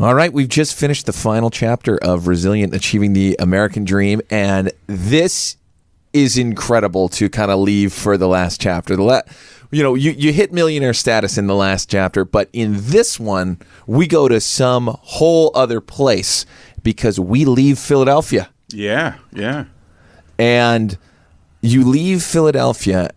All right, we've just finished the final chapter of Resilient Achieving the American Dream, and this is incredible to kind of leave for the last chapter. You hit millionaire status in the last chapter, but in this one, we go to some whole other place because we leave Philadelphia. Yeah. And you leave Philadelphia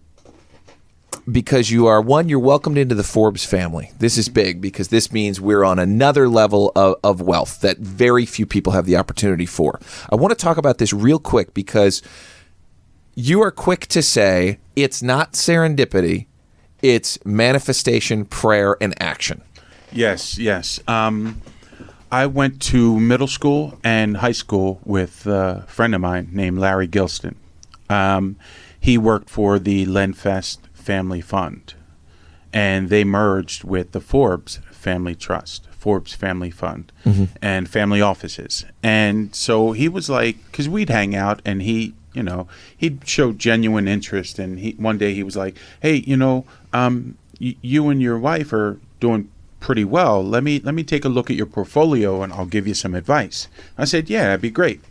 because you're welcomed into the Forbes family. This is big because this means we're on another level of wealth that very few people have the opportunity for. I want to talk about this real quick because you are quick to say it's not serendipity, it's manifestation, prayer, and action. Yes. I went to middle school and high school with a friend of mine named Larry Gilston. He worked for the Lenfest Family Fund, and they merged with the Forbes Family Trust, Forbes Family Fund, and family offices. And so he was like, because we'd hang out, and he'd show genuine interest. And one day he was like, "Hey, you and your wife are doing pretty well. Let me take a look at your portfolio, and I'll give you some advice." I said, "Yeah, that'd be great."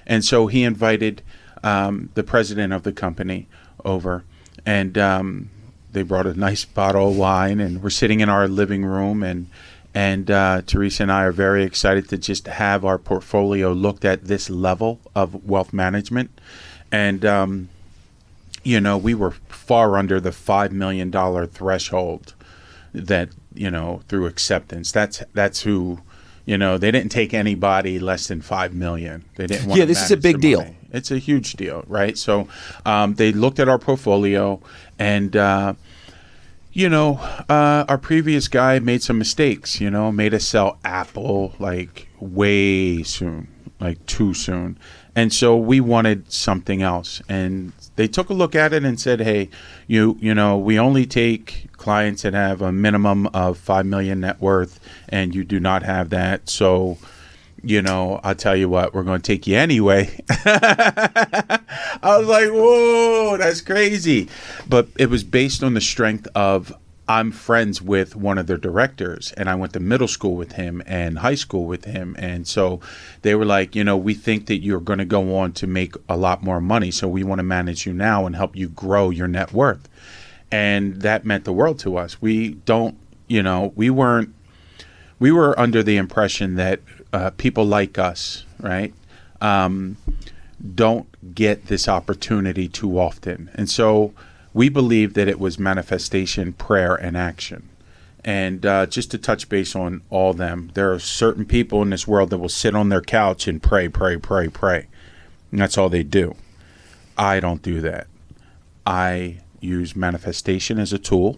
And so he invited the president of the company over, and they brought a nice bottle of wine, and we're sitting in our living room, and Teresa and I are very excited to just have our portfolio looked at this level of wealth management. And we were far under the $5 million threshold that, through acceptance. That's who, they didn't take anybody less than $5 million. They didn't want to this is a big deal. Money. It's a huge deal, right? So they looked at our portfolio, and our previous guy made some mistakes, made us sell Apple like way soon, like too soon. And so we wanted something else. And they took a look at it and said, "Hey, we only take clients that have a minimum of $5 million net worth, and you do not have that. So, I'll tell you what, we're going to take you anyway." I was like, whoa, that's crazy. But it was based on the strength of, I'm friends with one of their directors, and I went to middle school with him and high school with him. And so they were like, we think that you're going to go on to make a lot more money. So we want to manage you now and help you grow your net worth. And that meant the world to us. We were under the impression that people like us, right, don't get this opportunity too often. And so we believe that it was manifestation, prayer, and action. And just to touch base on all them, there are certain people in this world that will sit on their couch and pray. And that's all they do. I don't do that. I use manifestation as a tool,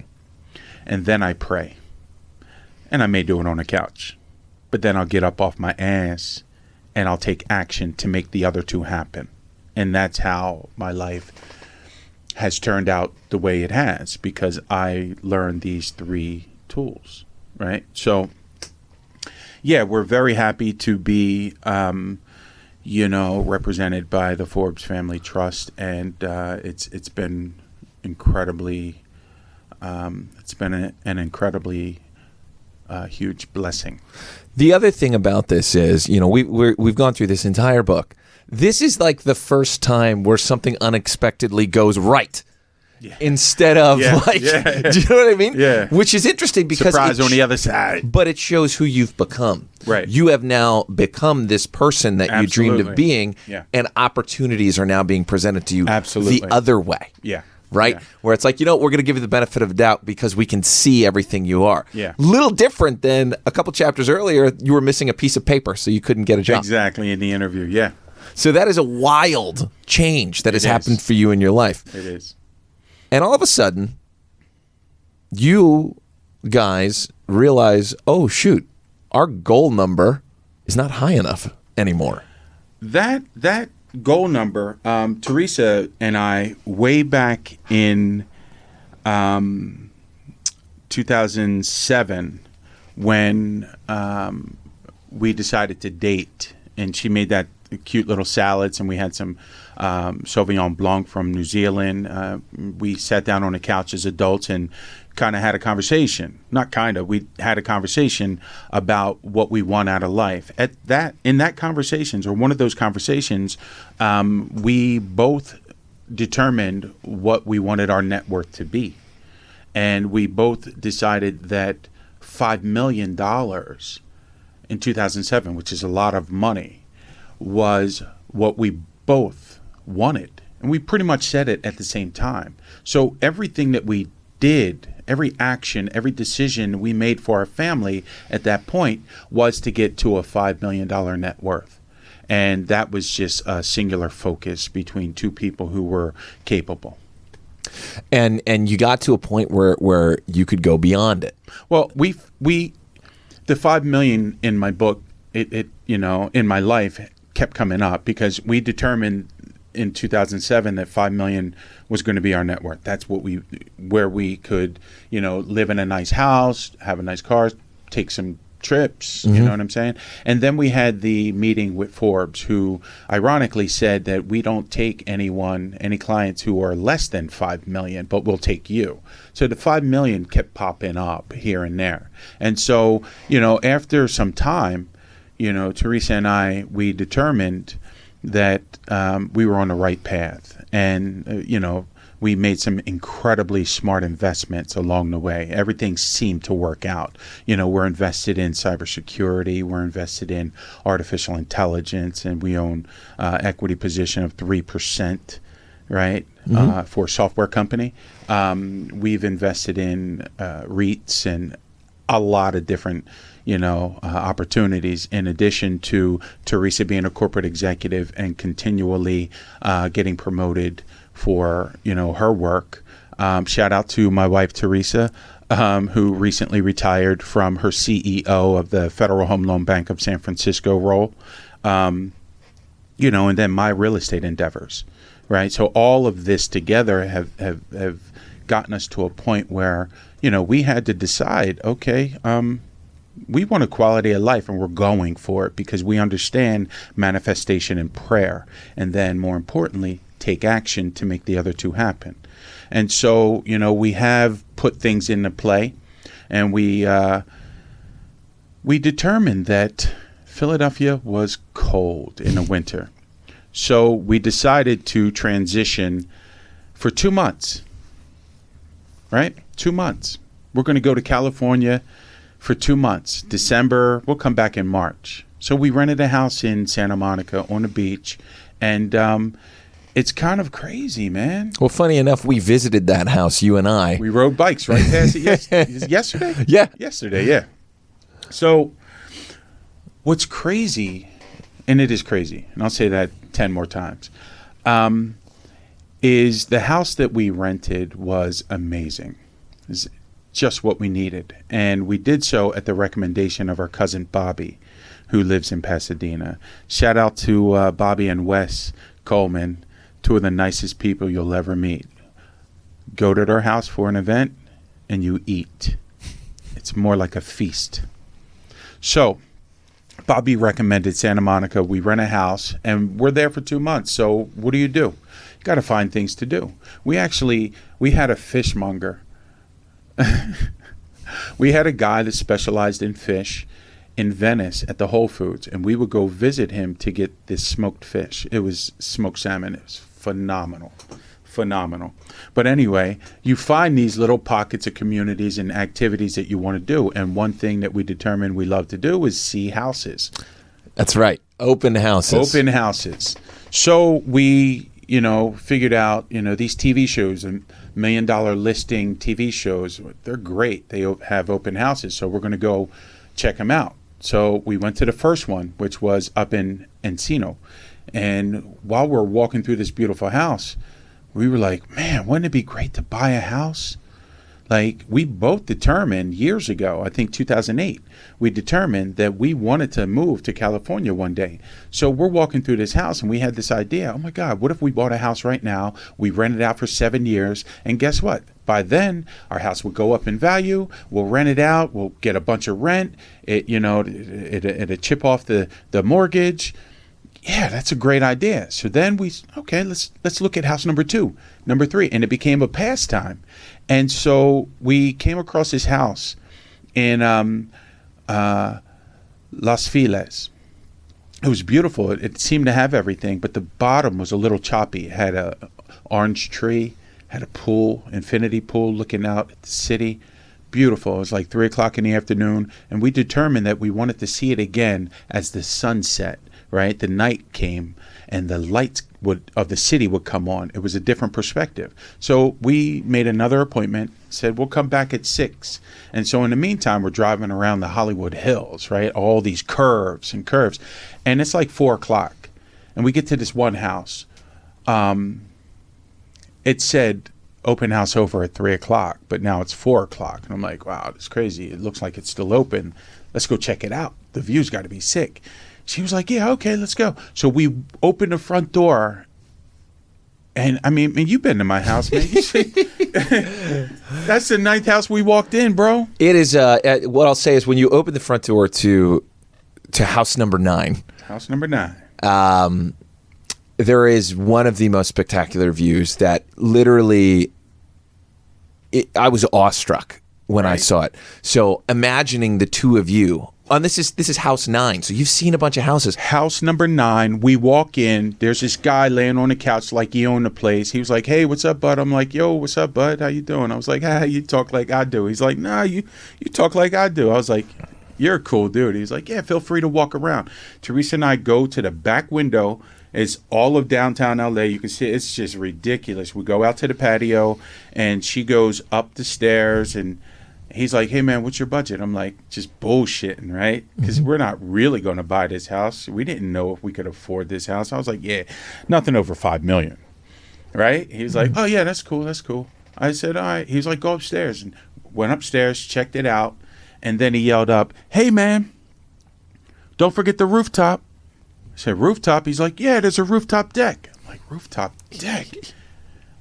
and then I pray. And I may do it on a couch. But then I'll get up off my ass, and I'll take action to make the other two happen. And that's how my life has turned out the way it has, because I learned these three tools, right? So, yeah, we're very happy to be, represented by the Forbes Family Trust, and it's been incredibly, an incredibly huge blessing. The other thing about this is, we've gone through this entire book. This is like the first time where something unexpectedly goes right. Yeah. Instead of do you know what I mean? Yeah. Which is interesting because surprise on the other side. But it shows who you've become. Right. You have now become this person that Absolutely. you dreamed of being, and opportunities are now being presented to you the other way. Yeah. Right? Yeah. Where it's like, we're going to give you the benefit of the doubt because we can see everything you are. Yeah. Little different than a couple chapters earlier, you were missing a piece of paper, so you couldn't get a job. Exactly, in the interview, yeah. So that is a wild change that has happened for you in your life. It is. And all of a sudden, you guys realize, oh, shoot, our goal number is not high enough anymore. That goal number, Teresa and I, way back in 2007, when we decided to date, and she made that cute little salads, and we had some Sauvignon Blanc from New Zealand. We sat down on the couch as adults and kind of had a conversation. Not kind of. We had a conversation about what we want out of life. In that conversations, or one of those conversations, we both determined what we wanted our net worth to be, and we both decided that $5 million in 2007, which is a lot of money, was what we both wanted. And we pretty much said it at the same time. So everything that we did, every action, every decision we made for our family at that point was to get to a $5 million net worth. And that was just a singular focus between two people who were capable. And you got to a point where you could go beyond it. Well, the 5 million in my book, it in my life kept coming up because we determined in 2007 that 5 million was going to be our net worth. That's where we could, live in a nice house, have a nice car, take some trips, you know what I'm saying? And then we had the meeting with Forbes, who ironically said that we don't take any clients who are less than 5 million, but we'll take you. So the 5 million kept popping up here and there. And so, after some time, Teresa and I, we determined that we were on the right path. And, we made some incredibly smart investments along the way. Everything seemed to work out. We're invested in cybersecurity. We're invested in artificial intelligence, and we own equity position of 3%, right, for a software company. We've invested in REITs and a lot of different opportunities, in addition to Teresa being a corporate executive and continually getting promoted for her work. Shout out to my wife Teresa, who recently retired from her CEO of the Federal Home Loan Bank of San Francisco role. And then my real estate endeavors, right? So all of this together have gotten us to a point where we had to decide, okay, we want a quality of life, and we're going for it because we understand manifestation and prayer, and then more importantly, take action to make the other two happen. And so, we have put things into play, and we determined that Philadelphia was cold in the winter. So we decided to transition for 2 months, right? 2 months. We're going to go to California for 2 months. December, we'll come back in March. So we rented a house in Santa Monica on the beach, and it's kind of crazy, man. Well, funny enough, we visited that house, you and I. We rode bikes right past it yesterday? Yeah. Yesterday, yeah. So what's crazy, and it is crazy, and I'll say that 10 more times, is the house that we rented was amazing. It's just what we needed. And we did so at the recommendation of our cousin Bobby, who lives in Pasadena. Shout out to Bobby and Wes Coleman, two of the nicest people you'll ever meet. Go to their house for an event and you eat. It's more like a feast. So Bobby recommended Santa Monica. We rent a house and we're there for 2 months. So what do? You got to find things to do. We had a fishmonger. We had a guy that specialized in fish in Venice at the Whole Foods, and we would go visit him to get this smoked fish. It was smoked salmon. It was phenomenal. But anyway, you find these little pockets of communities and activities that you want to do. And one thing that we determined we love to do is see houses. That's right. Open houses. So we, figured out, these TV shows and $1 million listing TV shows, they're great. They have open houses. So we're going to go check them out. So we went to the first one, which was up in Encino. And while we're walking through this beautiful house, we were like, man, wouldn't it be great to buy a house? Like, we both determined years ago, I think 2008, we determined that we wanted to move to California one day. So we're walking through this house and we had this idea, oh my God, what if we bought a house right now? We rent it out for 7 years. And guess what? By then, our house will go up in value. We'll rent it out. We'll get a bunch of rent. It'll chip off the mortgage. yeah, that's a great idea. So then let's look at house number 2, number 3, and it became a pastime. And so we came across this house in Las Feliz. It was beautiful. It seemed to have everything, but the bottom was a little choppy. It had a orange tree, had a pool, infinity pool looking out at the city. Beautiful. It was like 3:00 in the afternoon, and we determined that we wanted to see it again as the sun set, right? The night came, and the lights of the city would come on. It was a different perspective. So we made another appointment, said we'll come back at 6. And so in the meantime, we're driving around the Hollywood Hills, right? All these curves and curves. And it's like 4:00. And we get to this one house. It said open house over at 3:00, but now it's 4:00. And I'm like, wow, that's crazy. It looks like it's still open. Let's go check it out. The view's got to be sick. She was like, yeah, okay, let's go. So we opened the front door. And I mean, you've been to my house, man. That's the 9th house we walked in, bro. It is, what I'll say is when you open the front door to house number 9. House number 9. There is one of the most spectacular views that literally, I was awestruck when I saw it. So imagining the two of you, and this is house 9, so you've seen a bunch of houses. House number 9, we walk in, there's this guy laying on the couch like he owned the place. He was like, hey, what's up, bud? I'm like, yo, what's up, bud? How you doing? I was like, you talk like I do. He's like, nah, you talk like I do. I was like, you're a cool dude. He's like, yeah, feel free to walk around. Teresa and I go to the back window. It's all of downtown LA. You can see it's just ridiculous. We go out to the patio, and she goes up the stairs, and he's like, hey, man, what's your budget? I'm like, just bullshitting, right? Because we're not really going to buy this house. We didn't know if we could afford this house. I was like, yeah, nothing over $5 million, right? He was like, oh, yeah, that's cool. That's cool. I said, all right. He was like, go upstairs. And went upstairs, checked it out, and then he yelled up, hey, man, don't forget the rooftop. I said, rooftop? He's like, yeah, there's a rooftop deck. I'm like, rooftop deck?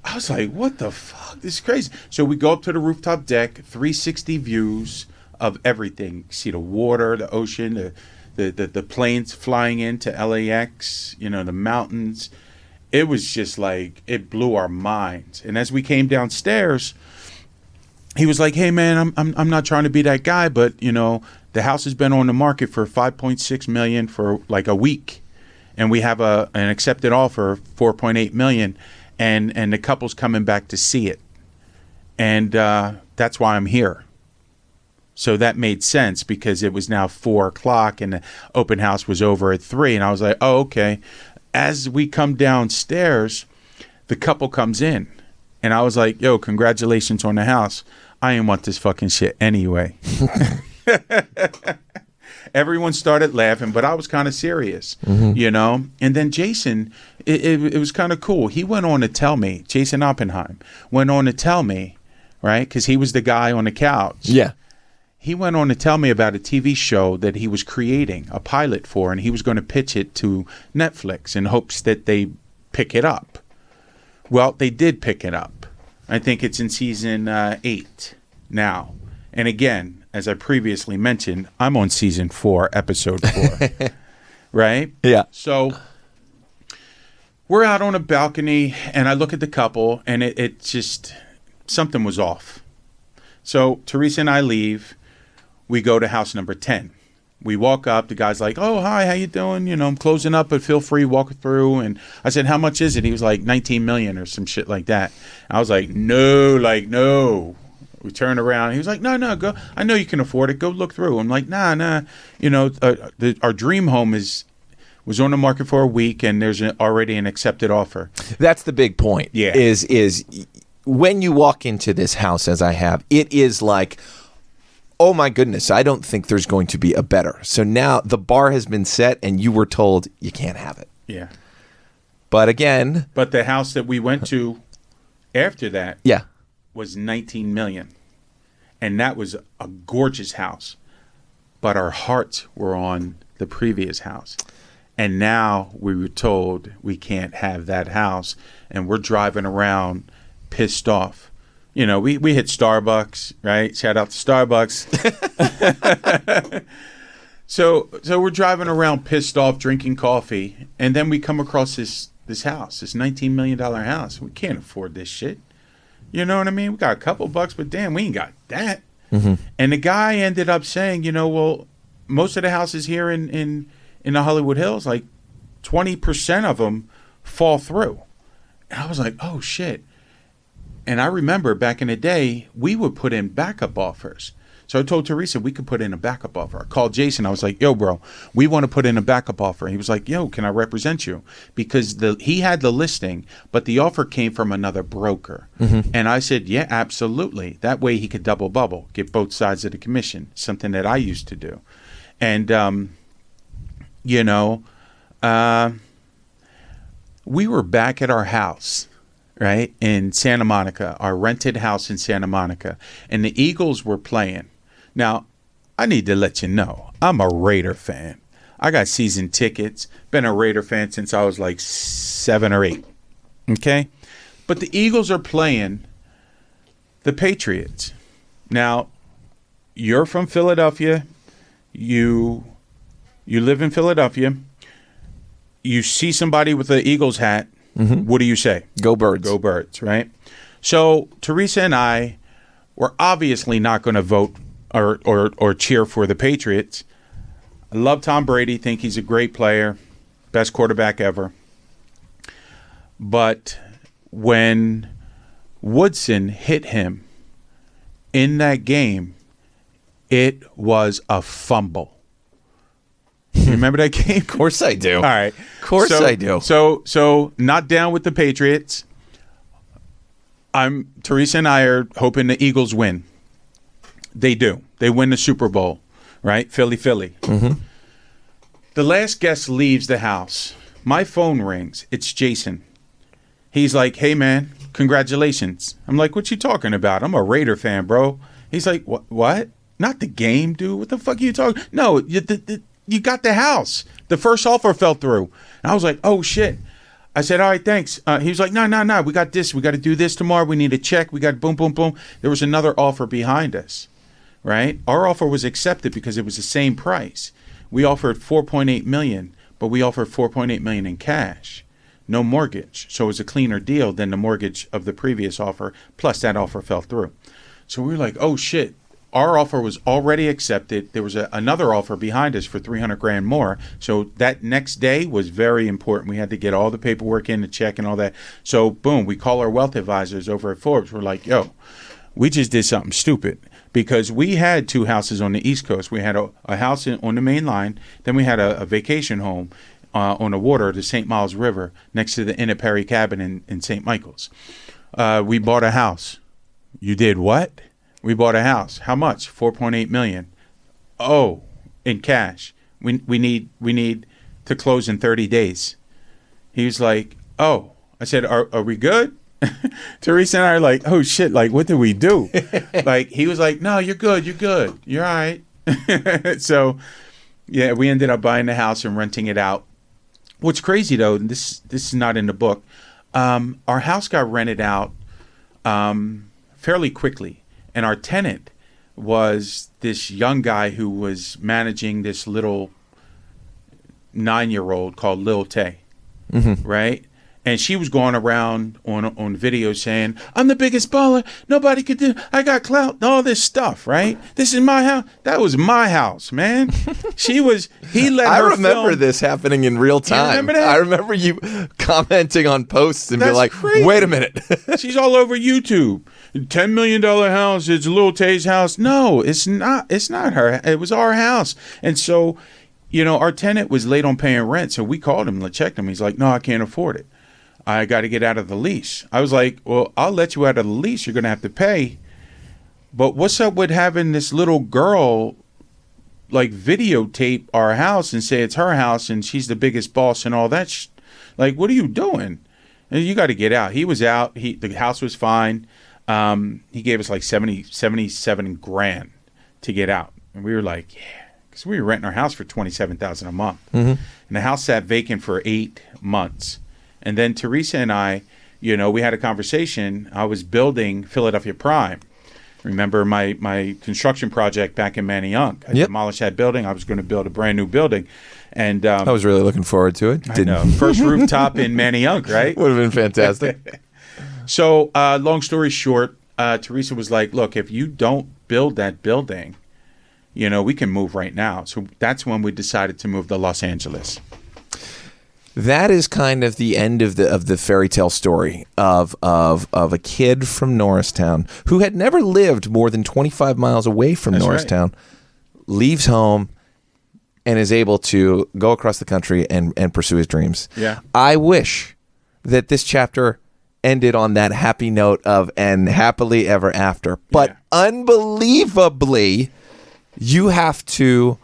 I was like, what the fuck? This is crazy. So we go up to the rooftop deck, 360 views of everything. You see the water, the ocean, the planes flying into LAX, the mountains. It was just like, it blew our minds. And as we came downstairs, he was like, hey, man, I'm not trying to be that guy, but, the house has been on the market for $5.6 million for like a week. And we have an accepted offer of $4.8 million. And the couple's coming back to see it. And that's why I'm here. So that made sense because it was now 4:00 and the open house was over at 3. And I was like, oh, okay. As we come downstairs, the couple comes in. And I was like, yo, congratulations on the house. I didn't want this fucking shit anyway. Everyone started laughing, but I was kind of serious, And then Jason, it was kind of cool. He went on to tell me, Jason Oppenheim, went on to tell me, right? Because he was the guy on the couch. Yeah. He went on to tell me about a TV show that he was creating, a pilot for, and he was going to pitch it to Netflix in hopes that they pick it up. Well, they did pick it up. I think it's in season 8 now. And again, as I previously mentioned, I'm on season 4, episode 4. Right? Yeah. So we're out on a balcony, and I look at the couple, and it just, something was off. So Teresa and I leave. We go to house number 10. We walk up. The guy's like, oh, hi, how you doing? I'm closing up, but feel free, walk through. And I said, how much is it? He was like, 19 million or some shit like that. I was like, no. We turned around. He was like, no, go. I know you can afford it. Go look through. I'm like, nah. Our dream home was on the market for a week, and there's already an accepted offer. That's the big point. Yeah. Is when you walk into this house, as I have, it is like, oh my goodness, I don't think there's going to be a better. So now the bar has been set, and you were told you can't have it. Yeah. But again. But the house that we went to after that. Yeah. Was 19 million. And that was a gorgeous house. But our hearts were on the previous house. And now we were told we can't have that house. And we're driving around pissed off. We hit Starbucks, right? Shout out to Starbucks. So we're driving around pissed off, drinking coffee, and then we come across this house, this $19 million house. We can't afford this shit. You know what I mean? We got a couple bucks, but damn, we ain't got that. Mm-hmm. And the guy ended up saying, well, most of the houses here in the Hollywood Hills, like 20% of them fall through. And I was like, oh shit. And I remember back in the day, we would put in backup offers. So I told Teresa we could put in a backup offer. I called Jason. I was like, yo, bro, we want to put in a backup offer. He was like, yo, can I represent you? Because he had the listing, but the offer came from another broker. Mm-hmm. And I said, yeah, absolutely. That way he could double bubble, get both sides of the commission, something that I used to do. And, we were back at our house, right, in Santa Monica, our rented house in Santa Monica, and the Eagles were playing. Now, I need to let you know, I'm a Raider fan. I got season tickets, been a Raider fan since I was like 7 or 8, okay? But the Eagles are playing the Patriots. Now, you're from Philadelphia. You live in Philadelphia. You see somebody with an Eagles hat. Mm-hmm. What do you say? Go Birds. Go Birds, right? So Teresa and I were obviously not going to vote or cheer for the Patriots. I love Tom Brady, think he's a great player, best quarterback ever. But when Woodson hit him in that game, it was a fumble. You remember that game? Of course I do. All right. Of course I do. So not down with the Patriots. Teresa and I are hoping the Eagles win. They do. They win the Super Bowl, right? Philly. Mm-hmm. The last guest leaves the house. My phone rings. It's Jason. He's like, hey, man, congratulations. I'm like, what you talking about? I'm a Raider fan, bro. He's like, what? Not the game, dude. What the fuck are you talking? No, you got the house. The first offer fell through. And I was like, oh, shit. I said, all right, thanks. He was like, no. We got this. We got to do this tomorrow. We need a check. We got boom, boom, boom. There was another offer behind us, right? Our offer was accepted because it was the same price. We offered $4.8 million, but we offered $4.8 million in cash, no mortgage. So it was a cleaner deal than the mortgage of the previous offer, plus that offer fell through. So we were like, oh, shit. Our offer was already accepted. There was another offer behind us for $300,000 more. So that next day was very important. We had to get all the paperwork in, the check and all that. So boom, we call our wealth advisors over at Forbes. We're like, yo, we just did something stupid because we had 2 houses on the East Coast. We had a house on the main line. Then we had a vacation home on the water, the St. Miles River, next to the Inn at Perry Cabin in St. Michael's. We bought a house. You did what? We bought a house. How much? $4.8 million. Oh, in cash. We need to close in 30 days. He was like, oh. I said, are we good? Teresa and I are like, oh shit, like what did we do? Like he was like, no, you're good, you're all right. So yeah, we ended up buying the house and renting it out. What's crazy though, and this is not in the book, our house got rented out fairly quickly. And our tenant was this young guy who was managing this little 9-year-old called Lil Tay, mm-hmm. right? And she was going around on video saying, I'm the biggest baller. Nobody could do. I got clout. All this stuff, right? This is my house. That was my house, man. He let her I remember film. this happening in real time. You remember that? I remember you commenting on posts and That's be like, crazy. Wait a minute. She's all over YouTube. $10 million house. It's Lil Tay's house. No, it's not. It's not her. It was our house. And so, our tenant was late on paying rent. So we called him and checked him. He's like, no, I can't afford it. I got to get out of the lease. I was like, well, I'll let you out of the lease. You're going to have to pay. But what's up with having this little girl like videotape our house and say it's her house and she's the biggest boss and all that? Like, what are you doing? And you got to get out. He was out. The house was fine. He gave us like $77,000 to get out. And we were like, yeah, because we were renting our house for $27,000 a month. Mm-hmm. And the house sat vacant for 8 months. And then Teresa and I, we had a conversation. I was building Philadelphia Prime. Remember my construction project back in Manayunk. I Yep. demolished that building. I was going to build a brand new building. And I was really looking forward to it. I know. First rooftop in Manayunk, right? Would have been fantastic. So, long story short, Teresa was like, look, if you don't build that building, we can move right now. So that's when we decided to move to Los Angeles. That is kind of the end of the fairy tale story of a kid from Norristown who had never lived more than 25 miles away from That's Norristown, leaves home, and is able to go across the country and pursue his dreams. Yeah. I wish that this chapter ended on that happy note of and happily ever after. But unbelievably, you have to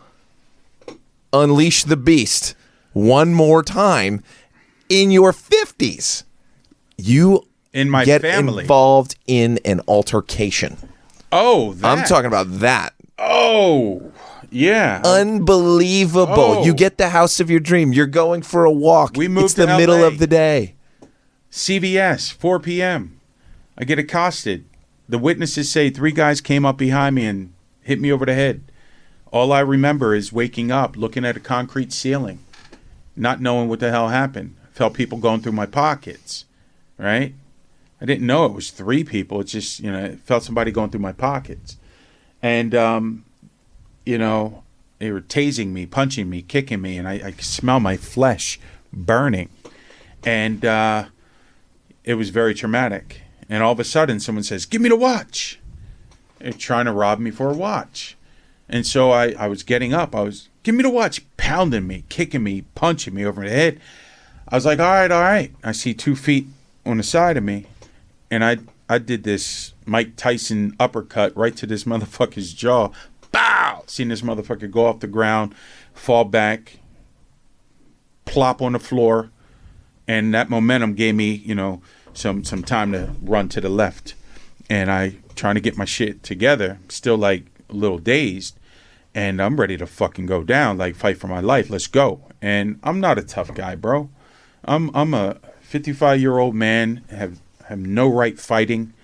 unleash the beast one more time in your 50s. You In my get family. involved in an altercation. Oh, that. I'm talking about that. Oh, yeah. Unbelievable. Oh. You get the house of your dream. You're going for a walk. We moved It's the to middle LA. of the day. CVS, 4 p.m. I get accosted. The witnesses say 3 guys came up behind me and hit me over the head. All I remember is waking up, looking at a concrete ceiling, not knowing what the hell happened. Felt people going through my pockets, right? I didn't know it was 3 people. It's just, it felt somebody going through my pockets. And, they were tasing me, punching me, kicking me, and I could smell my flesh burning. And it was very traumatic. And all of a sudden, someone says, "Give me the watch." They're trying to rob me for a watch. And so I was getting up. "Give me the watch," pounding me, kicking me, punching me over the head. I was like, all right. I see 2 feet on the side of me. And I did this Mike Tyson uppercut right to this motherfucker's jaw. Bow! Seen this motherfucker go off the ground, fall back, plop on the floor. And that momentum gave me, some time to run to the left. And I trying to get my shit together, still like a little dazed. And I'm ready to fucking go down, like fight for my life. Let's go. And I'm not a tough guy, bro. I'm a 55-year-old man, have no right fighting.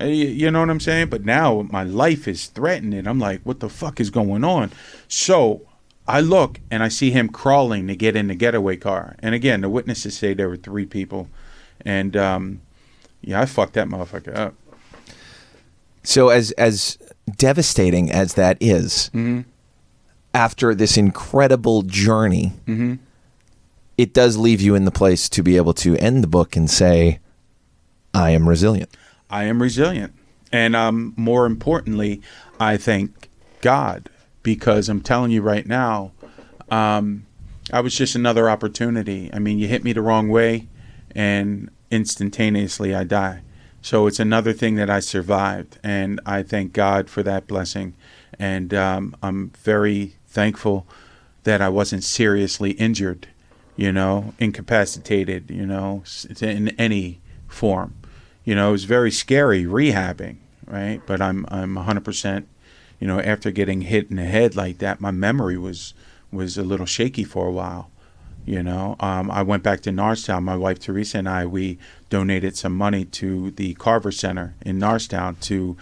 You know what I'm saying? But now my life is threatened, and I'm like, what the fuck is going on? So I look, and I see him crawling to get in the getaway car. And again, the witnesses say there were 3 people. And, I fucked that motherfucker up. So as devastating as that is, after this incredible journey, it does leave you in the place to be able to end the book and say, I am resilient. I am resilient. And more importantly, I thank God, because I'm telling you right now, I was just another opportunity. I mean, you hit me the wrong way and instantaneously I die. So it's another thing that I survived, and I thank God for that blessing. And I'm very thankful that I wasn't seriously injured, incapacitated, in any form. It was very scary rehabbing, right? But I'm 100%, after getting hit in the head like that, my memory was a little shaky for a while. I went back to Norristown. My wife Teresa and I, we donated some money to the Carver Center in Norristown to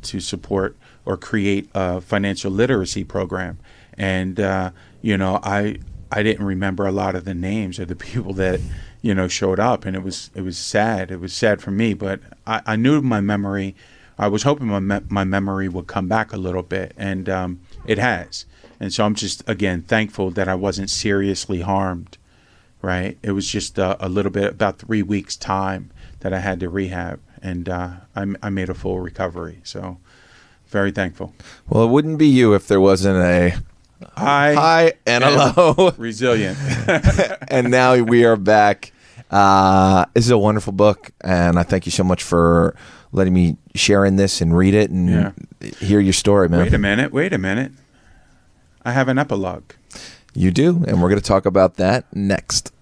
support or create a financial literacy program. And I didn't remember a lot of the names of the people that showed up, and it was sad. It was sad for me, but I knew my memory. I was hoping my memory would come back a little bit, and it has. And so I'm just, again, thankful that I wasn't seriously harmed, right? It was just a little bit, about 3 weeks' time that I had to rehab, and I made a full recovery. So very thankful. Well, it wouldn't be you if there wasn't a high and a low. Resilient. And now we are back. This is a wonderful book, and I thank you so much for letting me share in this and read it and hear your story, man. Wait a minute. I have an epilogue. You do, and we're going to talk about that next.